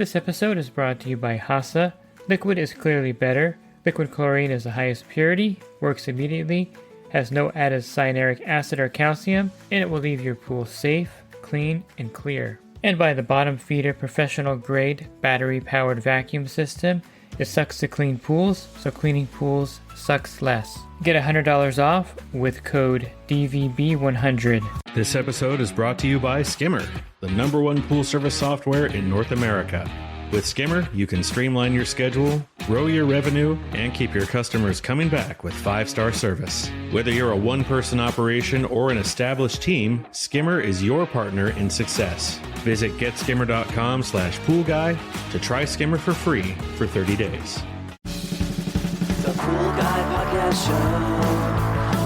This episode is brought to you by Hasa. Liquid is clearly better. Liquid chlorine is the highest purity, works immediately, has no added cyanuric acid or calcium, and it will leave your pool safe, clean, and clear. And by the Bottom Feeder professional grade battery powered vacuum system. It sucks to clean pools, so cleaning pools sucks less. Get $100 off with code DVB100. This episode is brought to you by Skimmer, the #1 pool service software in North America. With Skimmer, you can streamline your schedule, grow your revenue, and keep your customers coming back with 5-star service. Whether you're a one-person operation or an established team, Skimmer is your partner in success. Visit getskimmer.com/poolguy to try Skimmer for free for 30 days. The Pool Guy Podcast Show.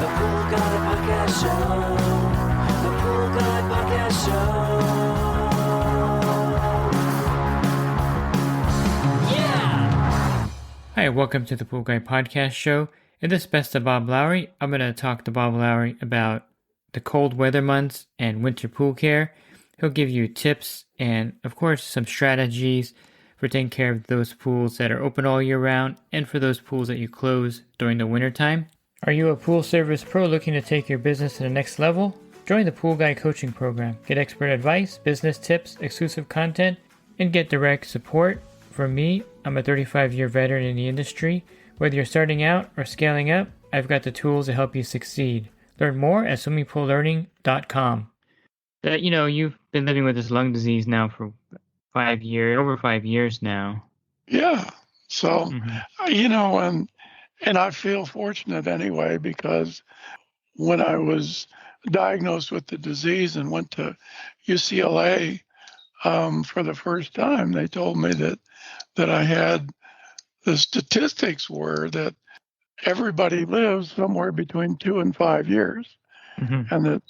The Pool Guy Podcast Show. The Pool Guy Podcast Show. Hi, welcome to the Pool Guy Podcast Show. In this Best of Bob Lowry, I'm going to talk to Bob Lowry about the cold weather months and winter pool care. He'll give you tips and, of course, some strategies for taking care of those pools that are open all year round and for those pools that you close during the winter time. Are you a pool service pro looking to take your business to the next level? Join the Pool Guy Coaching Program. Get expert advice, business tips, exclusive content, and get direct support from me. I'm a 35-year veteran in the industry. Whether you're starting out or scaling up, I've got the tools to help you succeed. Learn more at swimmingpoollearning.com. You've been living with this lung disease now for over 5 years now. Yeah. So, and I feel fortunate anyway, because when I was diagnosed with the disease and went to UCLA for the first time, they told me that I had, the statistics were that everybody lives somewhere between 2 and 5 years, and that,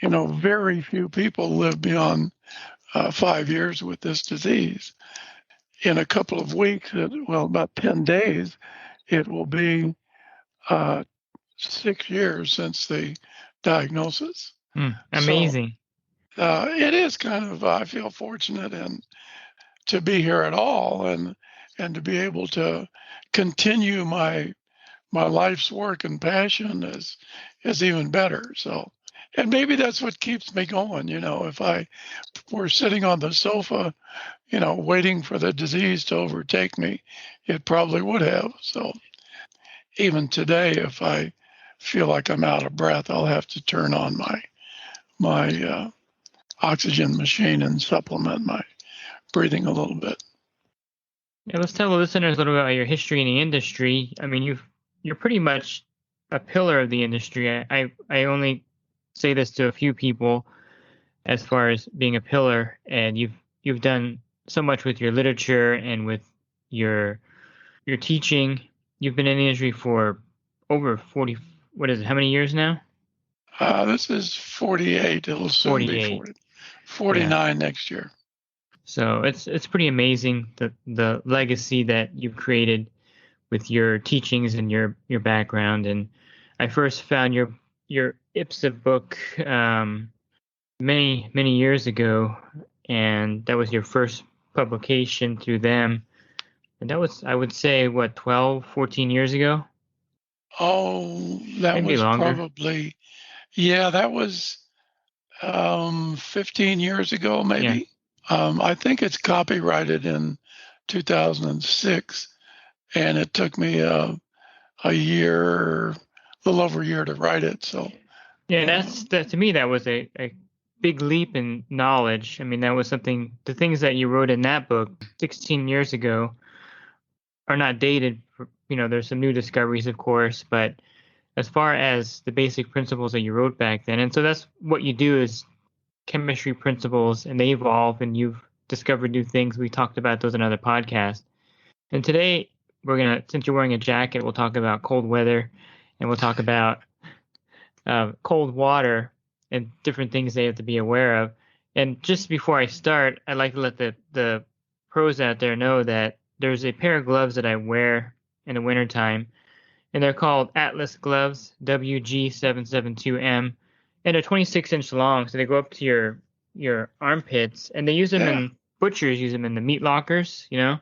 very few people live beyond 5 years with this disease. In a couple of weeks, about 10 days, it will be 6 years since the diagnosis. Amazing. So, it is kind of, I feel fortunate and to be here at all and to be able to continue my life's work and passion is even better. So, and maybe that's what keeps me going. If I were sitting on the sofa, waiting for the disease to overtake me, it probably would have. So even today, if I feel like I'm out of breath, I'll have to turn on my oxygen machine and supplement my breathing a little bit. Yeah, let's tell the listeners a little bit about your history in the industry. I mean, you're pretty much a pillar of the industry. I only say this to a few people as far as being a pillar, and you've done so much with your literature and with your teaching. You've been in the industry for over 40. What is it? How many years now? This is 48. It'll soon be 49 next year. So it's pretty amazing the legacy that you've created with your teachings and your background. And I first found your IPSA book many years ago, and that was your first publication through them. And that was, I would say, 14 years ago? Oh, that maybe was longer. Probably, that was 15 years ago, maybe. Yeah. I think it's copyrighted in 2006, and it took me a little over a year to write it. So, yeah, to me, that was a big leap in knowledge. I mean, that was something. The things that you wrote in that book 16 years ago are not dated. There's some new discoveries, of course, but as far as the basic principles that you wrote back then, and so that's what you do is chemistry principles, and they evolve, and you've discovered new things. We talked about those in another podcast. And today, since you're wearing a jacket, we'll talk about cold weather, and we'll talk about cold water and different things they have to be aware of. And just before I start, I'd like to let the pros out there know that there's a pair of gloves that I wear in the wintertime, and they're called Atlas gloves, WG772M. And they're 26-inch long, so they go up to your armpits, and they use them in butchers use them in the meat lockers, And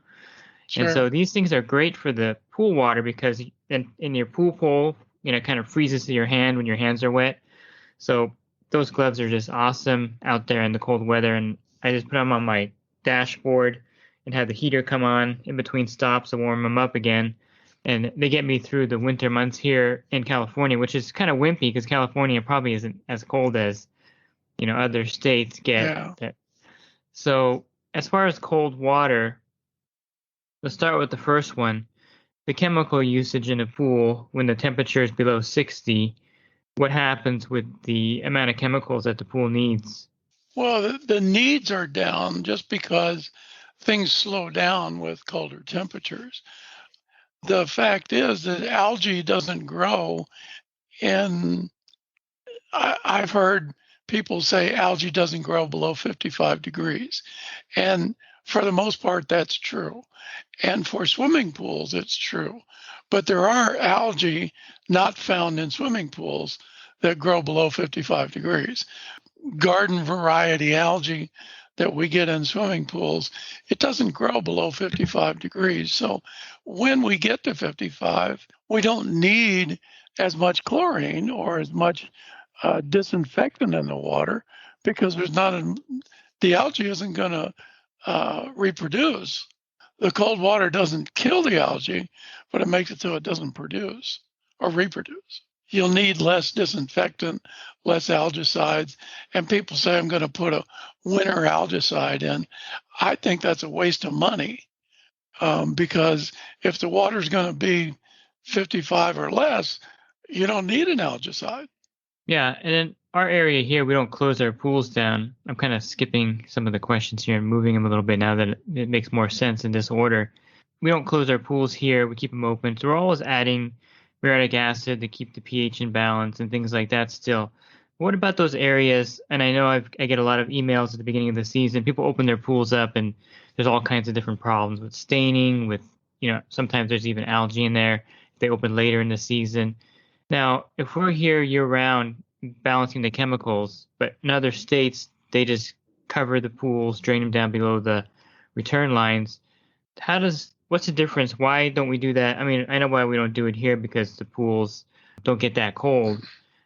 Sure. so these things are great for the pool water because in your pool pole, it kind of freezes to your hand when your hands are wet. So those gloves are just awesome out there in the cold weather. And I just put them on my dashboard and have the heater come on in between stops to warm them up again. And they get me through the winter months here in California, which is kind of wimpy because California probably isn't as cold as, other states get. Yeah. So as far as cold water, let's start with the first one. The chemical usage in a pool when the temperature is below 60, what happens with the amount of chemicals that the pool needs? Well, the needs are down just because things slow down with colder temperatures. The fact is that algae doesn't grow in, I've heard people say algae doesn't grow below 55 degrees. And for the most part, that's true. And for swimming pools, it's true. But there are algae not found in swimming pools that grow below 55 degrees. Garden variety algae that we get in swimming pools, it doesn't grow below 55 degrees. So when we get to 55, we don't need as much chlorine or as much disinfectant in the water because the algae isn't going to reproduce. The cold water doesn't kill the algae, but it makes it so it doesn't produce or reproduce. You'll need less disinfectant, less algicides. And people say, I'm going to put a winter algicide in. I think that's a waste of money because if the water's going to be 55 or less, you don't need an algicide. Yeah, and in our area here, we don't close our pools down. I'm kind of skipping some of the questions here and moving them a little bit now that it makes more sense in this order. We don't close our pools here. We keep them open. So we're always adding muriatic acid to keep the pH in balance and things like that still. What about those areas? And I know I get a lot of emails at the beginning of the season. People open their pools up and there's all kinds of different problems with staining, with, sometimes there's even algae in there if they open later in the season. Now, if we're here year-round balancing the chemicals, but in other states, they just cover the pools, drain them down below the return lines, what's the difference? Why don't we do that? I mean, I know why we don't do it here because the pools don't get that cold,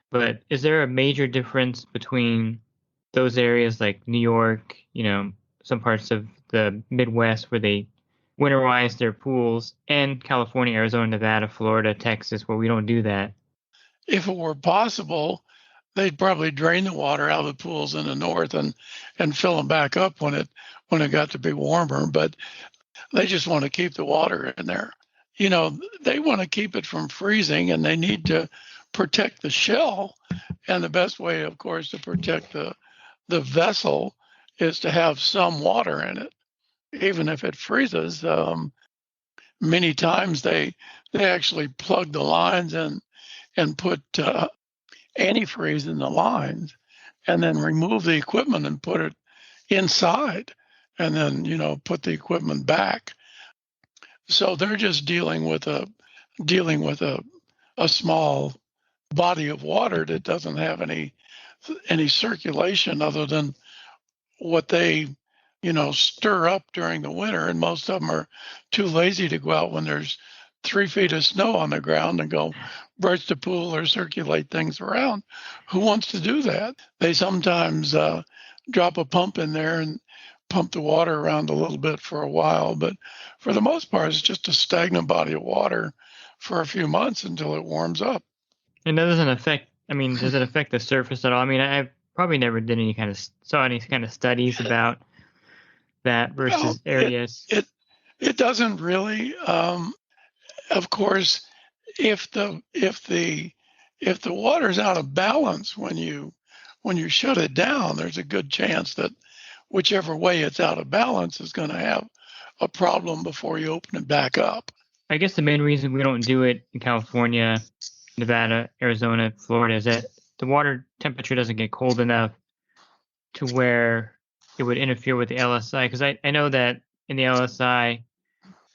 but is there a major difference between those areas like New York, some parts of the Midwest where they winterize their pools, and California, Arizona, Nevada, Florida, Texas, where we don't do that? If it were possible, they'd probably drain the water out of the pools in the north and fill them back up when it got to be warmer. But they just want to keep the water in there. They want to keep it from freezing and they need to protect the shell. And the best way, of course, to protect the vessel is to have some water in it. Even if it freezes, many times they actually plug the lines and put antifreeze in the lines and then remove the equipment and put it inside and then, put the equipment back. So they're just dealing with a small body of water that doesn't have any circulation other than what they, stir up during the winter. And most of them are too lazy to go out when there's 3 feet of snow on the ground and go brush the pool or circulate things around. Who wants to do that? They sometimes drop a pump in there and pump the water around a little bit for a while. But for the most part, it's just a stagnant body of water for a few months until it warms up. And that doesn't affect, does it affect the surface at all? I probably never did saw any kind of studies about that versus areas. It doesn't really. Of course, if the water's out of balance when you shut it down, there's a good chance that whichever way it's out of balance is going to have a problem before you open it back up. I guess the main reason we don't do it in California, Nevada, Arizona, Florida is that the water temperature doesn't get cold enough to where it would interfere with the LSI. Because I know that in the LSI,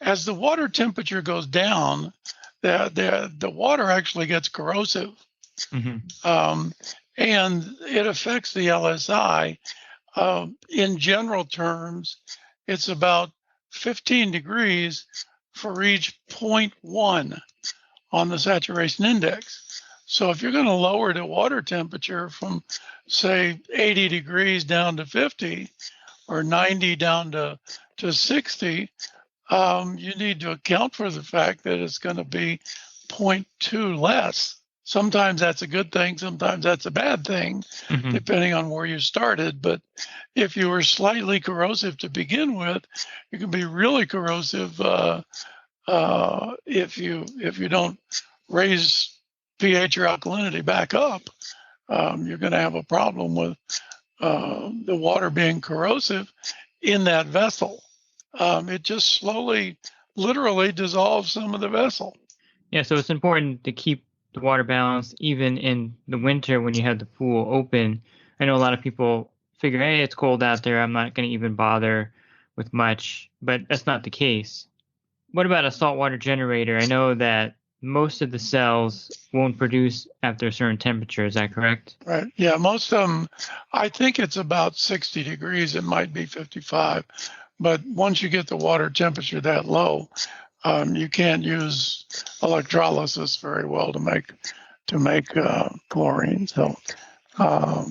as the water temperature goes down, the water actually gets corrosive, and it affects the LSI. In general terms, it's about 15 degrees for each 0.1 on the saturation index. So if you're going to lower the water temperature from, say, 80 degrees down to 50 or 90 down to 60, you need to account for the fact that it's going to be 0.2 less. Sometimes that's a good thing, sometimes that's a bad thing, depending on where you started. But if you were slightly corrosive to begin with, you can be really corrosive if you don't raise pH or alkalinity back up. You're going to have a problem with the water being corrosive in that vessel. It just slowly, literally dissolves some of the vessel. Yeah, so it's important to keep the water balance even in the winter when you have the pool open. I know a lot of people figure, hey, it's cold out there, I'm not going to even bother with much, but that's not the case. What about a saltwater generator? I know that most of the cells won't produce after a certain temperature. Is that correct? Right. Yeah, most of them, I think it's about 60 degrees. It might be 55. But once you get the water temperature that low, you can't use electrolysis very well to make chlorine. So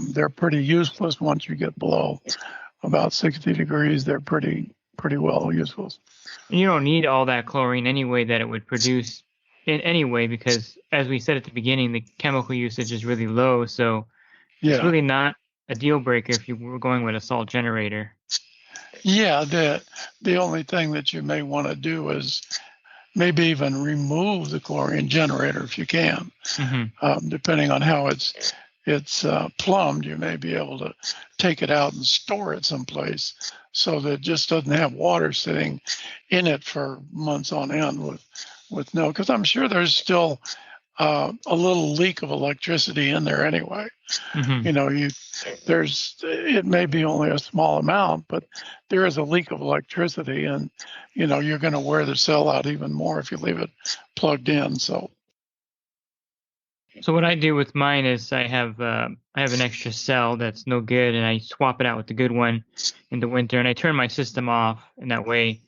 they're pretty useless once you get below about 60 degrees. They're pretty well useless. And you don't need all that chlorine anyway that it would produce in any way, because as we said at the beginning, the chemical usage is really low. So it's really not a deal breaker if you were going with a salt generator. Yeah, the only thing that you may want to do is maybe even remove the chlorine generator if you can. Depending on how it's plumbed, you may be able to take it out and store it someplace so that it just doesn't have water sitting in it for months on end with no, because I'm sure there's still a little leak of electricity in there anyway. You know, it may be only a small amount, but there is a leak of electricity, and you know you're going to wear the cell out even more if you leave it plugged in. So what I do with mine is I have an extra cell that's no good, and I swap it out with the good one in the winter, and I turn my system off, and that way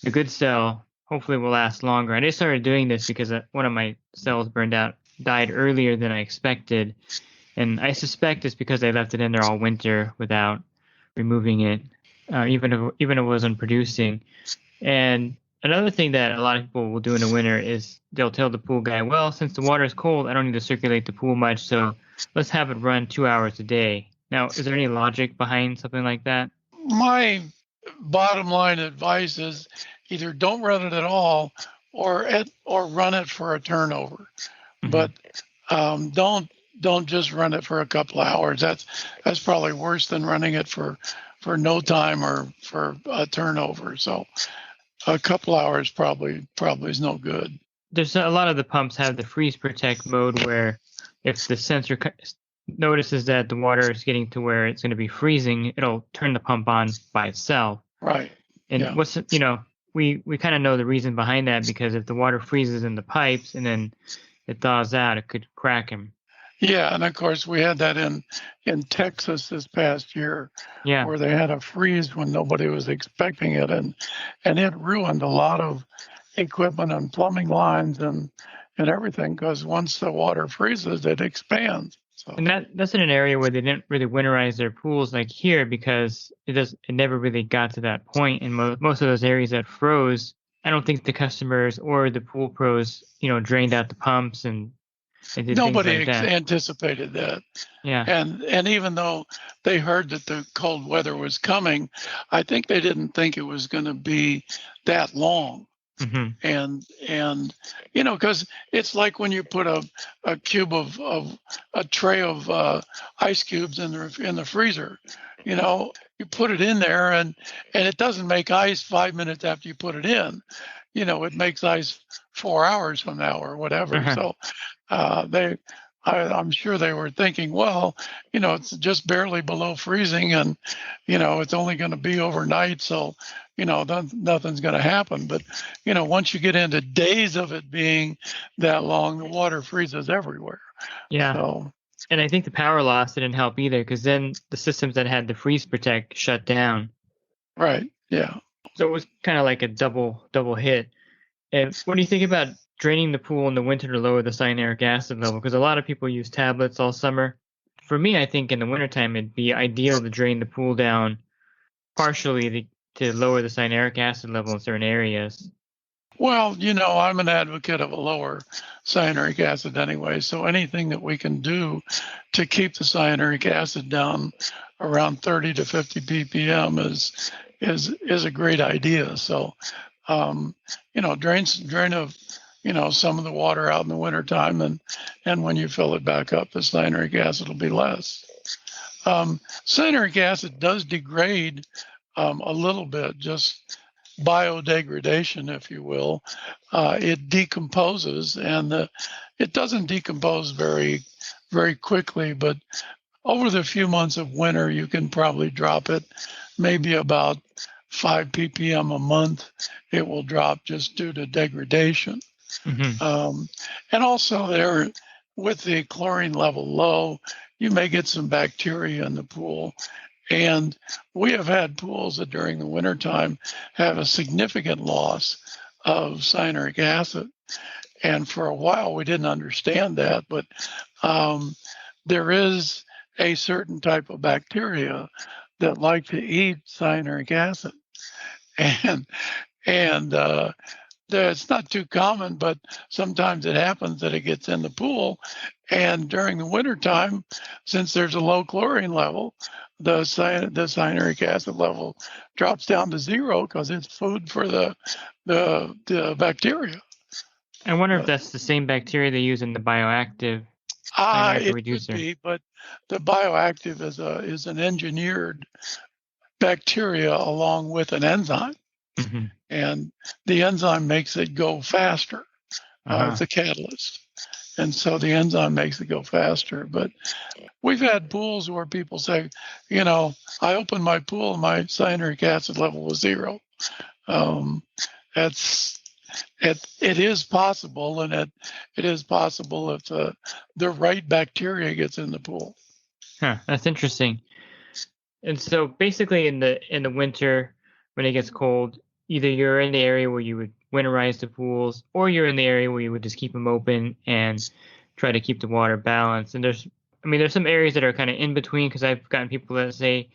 the good cell hopefully will last longer. I just started doing this because one of my cells died earlier than I expected. And I suspect it's because I left it in there all winter without removing it, even if it wasn't producing. And another thing that a lot of people will do in the winter is they'll tell the pool guy, well, since the water is cold, I don't need to circulate the pool much, so let's have it run 2 hours a day. Now, is there any logic behind something like that? My bottom line advice is either don't run it at all or run it for a turnover. But don't just run it for a couple of hours. That's probably worse than running it for no time or for a turnover. So a couple hours probably is no good. There's a lot of the pumps have the freeze protect mode where if the sensor notices that the water is getting to where it's going to be freezing, it'll turn the pump on by itself. Right. And we kind of know the reason behind that, because if the water freezes in the pipes and then it thaws out, it could crack them. Yeah, and of course we had that in Texas this past year, where they had a freeze when nobody was expecting it, and it ruined a lot of equipment and plumbing lines and everything, because once the water freezes, it expands. So. And that's in an area where they didn't really winterize their pools like here, because it never really got to that point. And most of those areas that froze, I don't think the customers or the pool pros, drained out the pumps and did nobody things like that. Anticipated that. Yeah. And even though they heard that the cold weather was coming, I think they didn't think it was going to be that long. And because it's like when you put a cube of a tray of ice cubes in the freezer, you put it in there and it doesn't make ice 5 minutes after you put it in. It makes ice 4 hours from now or whatever. So I'm sure they were thinking, well, it's just barely below freezing, and it's only going to be overnight, so nothing's going to happen. But once you get into days of it being that long, the water freezes everywhere. Yeah. So, and I think the power loss didn't help either, because then the systems that had the freeze protect shut down. Right. Yeah. So it was kind of like a double hit. And what do you think about draining the pool in the winter to lower the cyanuric acid level? Because a lot of people use tablets all summer. For me, I think in the wintertime it'd be ideal to drain the pool down partially to lower the cyanuric acid level in certain areas. Well, I'm an advocate of a lower cyanuric acid anyway. So anything that we can do to keep the cyanuric acid down around 30 to 50 ppm is a great idea. So, drain of, some of the water out in the wintertime, and when you fill it back up, the cyanuric acid will be less. Cyanuric acid does degrade a little bit, just biodegradation, if you will. It decomposes, and it doesn't decompose very, very quickly, but over the few months of winter, you can probably drop it maybe about 5 ppm a month. It will drop just due to degradation. Mm-hmm. And also there, with the chlorine level low, you may get some bacteria in the pool. And we have had pools that during the wintertime have a significant loss of cyanuric acid. And for a while, we didn't understand that, but there is a certain type of bacteria that like to eat cyanuric acid. And it's not too common, but sometimes it happens that it gets in the pool. And during the wintertime, since there's a low chlorine level, the cyanuric acid level drops down to zero because it's food for the bacteria. I wonder if that's the same bacteria they use in the bioactive cyanuric It reducer. could be, but the bioactive is an engineered bacteria along with an enzyme. Mm-hmm. And the enzyme makes it go faster. It's a catalyst. And so the enzyme makes it go faster. But we've had pools where people say, I opened my pool and my cyanuric acid level was zero. It is possible, and it is possible if the right bacteria gets in the pool. That's interesting. And so basically in the winter, when it gets cold, either you're in the area where you would winterize the pools, or you're in the area where you would just keep them open and try to keep the water balanced. And there's some areas that are kind of in between, because I've gotten people that say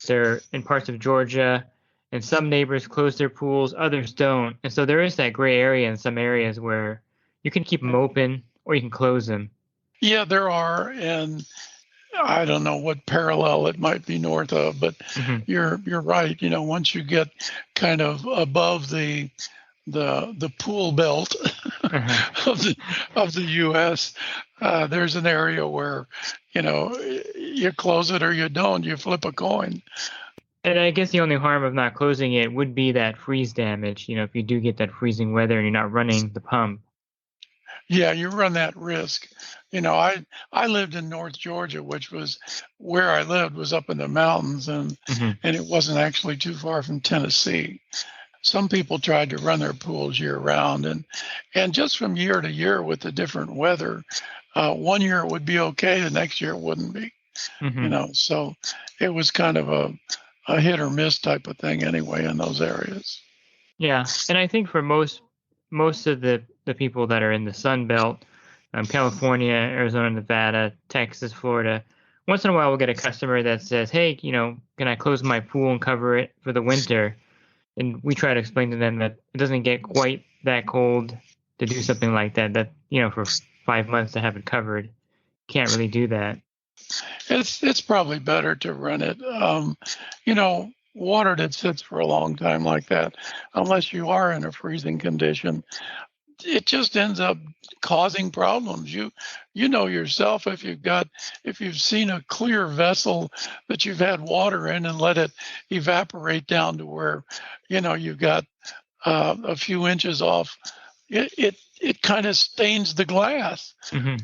they're in parts of Georgia and some neighbors close their pools, others don't. And so there is that gray area in some areas where you can keep them open or you can close them. Yeah, there are. And I don't know what parallel it might be north of, but you're right. Once you get kind of above the pool belt of the U.S., there's an area where you close it or you don't. You flip a coin. And I guess the only harm of not closing it would be that freeze damage. If you do get that freezing weather and you're not running the pump. Yeah, you run that risk. I lived in North Georgia, which was where I lived was up in the mountains, and it wasn't actually too far from Tennessee. Some people tried to run their pools year round, and just from year to year with the different weather, one year it would be okay, the next year it wouldn't be. So it was kind of a hit or miss type of thing anyway in those areas. Yeah, and I think for most of the people that are in the Sun Belt, California, Arizona, Nevada, Texas, Florida, once in a while we'll get a customer that says, hey, can I close my pool and cover it for the winter? And we try to explain to them that it doesn't get quite that cold to do something like that, for 5 months to have it covered. Can't really do that. It's probably better to run it. Water that sits for a long time like that, unless you are in a freezing condition, it just ends up causing problems. You know yourself, if you've seen a clear vessel that you've had water in and let it evaporate down to where you've got a few inches off, it kind of stains the glass,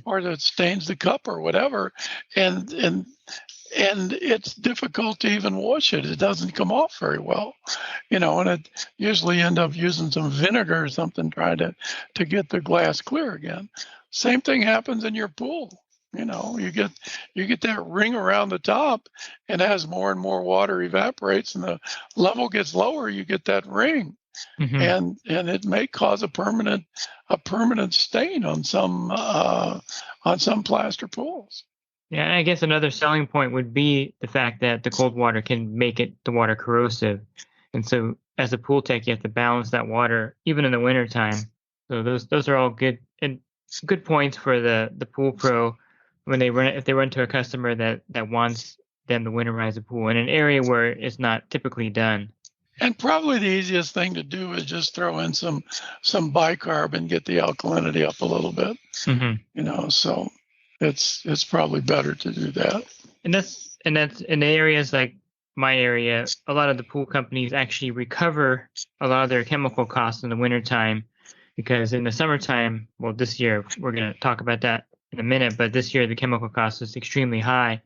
or it stains the cup or whatever, and it's difficult to even wash it. It doesn't come off very well, and it usually end up using some vinegar or something trying to get the glass clear again. Same thing happens in your pool. You get that ring around the top, and as more and more water evaporates and the level gets lower, you get that ring. Mm-hmm. And it may cause a permanent stain on some plaster pools. Yeah, and I guess another selling point would be the fact that the cold water can make the water corrosive. And so as a pool tech, you have to balance that water even in the wintertime. So those are all good points for the pool pro when if they run to a customer that wants them to winterize a pool in an area where it's not typically done. And probably the easiest thing to do is just throw in some bicarb and get the alkalinity up a little bit. Mm-hmm. So it's probably better to do that. And that's in areas like my area, a lot of the pool companies actually recover a lot of their chemical costs in the wintertime, because in the summertime, well, this year, we're going to talk about that in a minute, but this year the chemical cost is extremely high.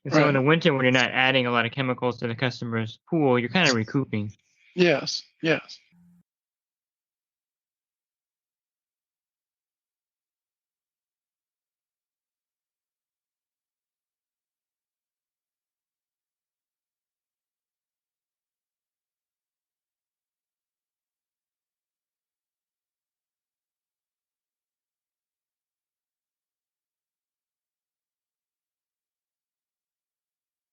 And so in the winter, when you're not adding a lot of chemicals to the customer's pool, you're kind of recouping. Yes.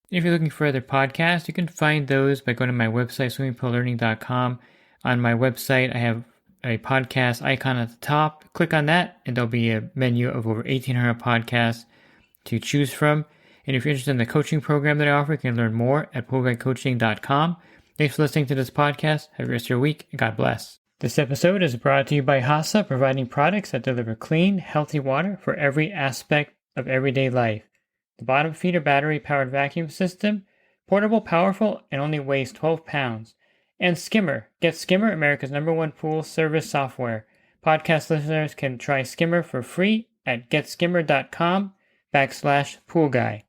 If you're looking for other podcasts, you can find those by going to my website, swimmingpoollearning.com. On my website, I have a podcast icon at the top. Click on that, and there'll be a menu of over 1,800 podcasts to choose from. And if you're interested in the coaching program that I offer, you can learn more at poolguidecoaching.com. Thanks for listening to this podcast. Have a rest of your week, and God bless. This episode is brought to you by HASA, providing products that deliver clean, healthy water for every aspect of everyday life. The bottom feeder battery-powered vacuum system, portable, powerful, and only weighs 12 pounds. And Skimmer. Get Skimmer, America's #1 pool service software. Podcast listeners can try Skimmer for free at getskimmer.com/poolguy.